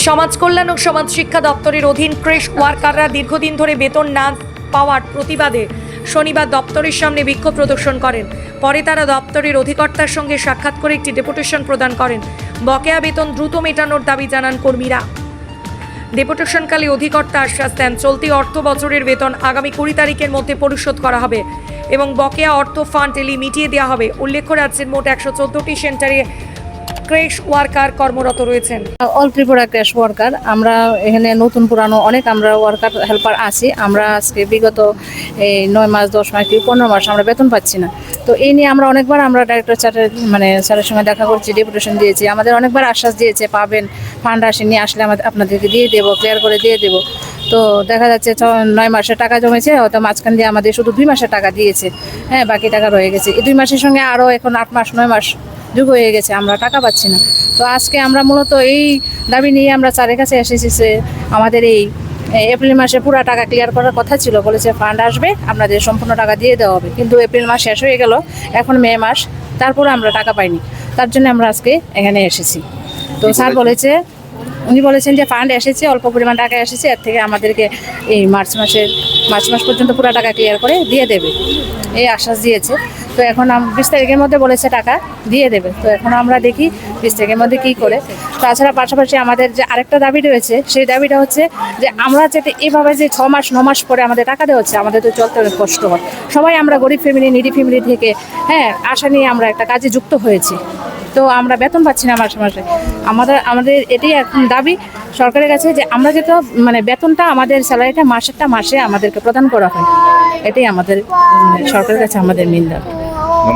সমাজ কল্যাণ ও সমাজ শিক্ষা দপ্তরের অধীন ক্রেশ ওয়ার্কাররা দীর্ঘদিন ধরে বেতন না পাওয়ার প্রতিবাদে শনিবার দপ্তরের সামনে বিক্ষোভ প্রদর্শন করেন। পরে তারা দপ্তরের অধিকর্তার সঙ্গে সাক্ষাৎ করে একটি ডেপুটেশন প্রদান করেন। বকেয়া বেতন দ্রুত মেটানোর দাবি জানান কর্মীরা। ডেপুটেশনকালে অধিকর্তা আশ্বাস দেন, চলতি অর্থ বছরের বেতন আগামী 20 তারিখের মধ্যে পরিশোধ করা হবে এবং বকেয়া অর্থ ফান্ড মিটিয়ে দেওয়া হবে। উল্লেখ্য, রাজ্যের মোট 114টি সেন্টারে ক্রেশ ওয়ার্কার কর্মরত রয়েছেন। অল ত্রিপুরা ক্রেশ ওয়ার্কার, আমরা এখানে নতুন পুরানো অনেক আমরা ওয়ার্কার হেল্পার আছি। আমরা আজকে বিগত 9 মাস 10 মাস কি 15 মাস আমরা বেতন পাচ্ছি না। তো এই নিয়ে আমরা অনেকবার আমরা ডাইরেক্টর স্যারের সঙ্গে দেখা করছি, ডেপুটেশন দিয়েছি। আমাদের অনেকবার আশ্বাস দিয়েছে পাবেন, ফান্ড আসেনি, আসলে আপনাদেরকে দিয়ে দেবো, ক্লিয়ার করে দিয়ে দেবো। তো দেখা যাচ্ছে 9 মাসের টাকা জমেছে, হয়তো মাঝখান দিয়ে আমাদের শুধু 2 মাসের টাকা দিয়েছে। হ্যাঁ, বাকি টাকা রয়ে গেছে। এই 2 মাসের সঙ্গে আরও এখন 8 মাস 9 মাস যুগ হয়ে গেছে, আমরা টাকা পাচ্ছি না। তো আজকে আমরা মূলত এই দাবি নিয়ে আমরা স্যারের কাছে এসেছি যে আমাদের এই এপ্রিল মাসে পুরো টাকা ক্লিয়ার করার কথা ছিল, বলেছে ফান্ড আসবে, আপনাদের সম্পূর্ণ টাকা দিয়ে দেওয়া হবে। কিন্তু এপ্রিল মাস শেষ হয়ে গেল, এখন মে মাস, তারপরে আমরা টাকা পাইনি। তার জন্য আমরা আজকে এখানে এসেছি। তো স্যার উনি বলেছেন যে ফান্ড এসেছে, অল্প পরিমাণ টাকা এসেছে, এর থেকে আমাদেরকে এই মার্চ মাস পর্যন্ত পুরো টাকা ক্লিয়ার করে দিয়ে দেবে, এই আশ্বাস দিয়েছে। তো এখন 20 তারিখের মধ্যে বলেছে টাকা দিয়ে দেবে। তো এখন আমরা দেখি 20 তারিখের মধ্যে কী করে। তাছাড়া পাশাপাশি আমাদের যে আরেকটা দাবি রয়েছে, সেই দাবিটা হচ্ছে যে আমরা যাতে এভাবে যে 6 মাস 9 মাস পরে আমাদের টাকা দেওয়া হচ্ছে, আমাদের তো চলতে অনেক কষ্ট হয়। সবাই আমরা গরিব ফ্যামিলি, নিডি ফ্যামিলি থেকে আশা নিয়ে আমরা একটা কাজে যুক্ত হয়েছি। তো আমরা বেতন পাচ্ছি না মাসে মাসে। আমাদের এটাই এখন দাবি সরকারের কাছে যে আমরা যেটা বেতনটা, আমাদের স্যালারিটা মাসে আমাদেরকে প্রদান করা হয়। এটাই আমাদের সরকারের কাছে আমাদের মেন দাবি।